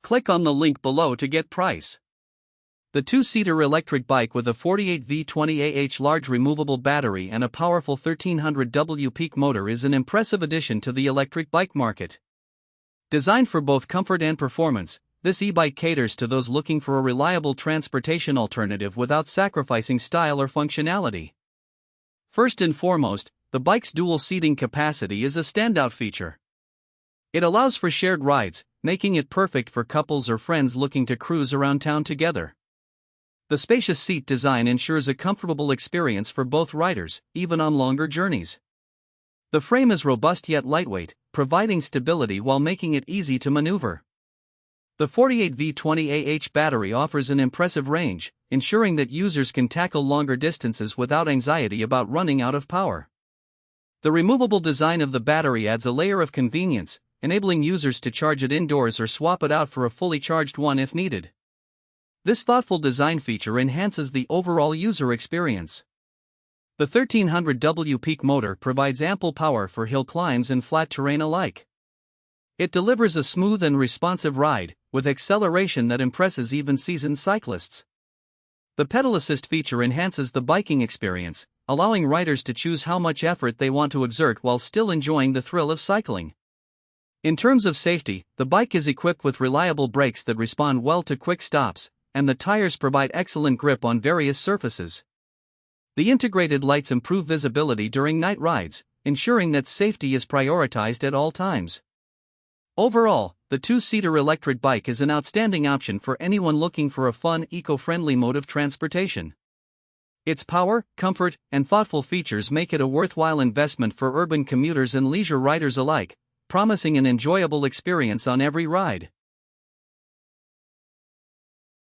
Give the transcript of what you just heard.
Click on the link below to get price. The two-seater electric bike with a 48V 20AH large removable battery and a powerful 1300W peak motor is an impressive addition to the electric bike market. Designed for both comfort and performance, this e-bike caters to those looking for a reliable transportation alternative without sacrificing style or functionality. First and foremost, the bike's dual seating capacity is a standout feature. It allows for shared rides, making it perfect for couples or friends looking to cruise around town together. The spacious seat design ensures a comfortable experience for both riders, even on longer journeys. The frame is robust yet lightweight, providing stability while making it easy to maneuver. The 48V 20AH battery offers an impressive range, ensuring that users can tackle longer distances without anxiety about running out of power. The removable design of the battery adds a layer of convenience, enabling users to charge it indoors or swap it out for a fully charged one if needed. This thoughtful design feature enhances the overall user experience. The 1300W peak motor provides ample power for hill climbs and flat terrain alike. It delivers a smooth and responsive ride, with acceleration that impresses even seasoned cyclists. The pedal assist feature enhances the biking experience, allowing riders to choose how much effort they want to exert while still enjoying the thrill of cycling. In terms of safety, the bike is equipped with reliable brakes that respond well to quick stops, and the tires provide excellent grip on various surfaces. The integrated lights improve visibility during night rides, ensuring that safety is prioritized at all times. Overall, the two-seater electric bike is an outstanding option for anyone looking for a fun, eco-friendly mode of transportation. Its power, comfort, and thoughtful features make it a worthwhile investment for urban commuters and leisure riders alike, promising an enjoyable experience on every ride.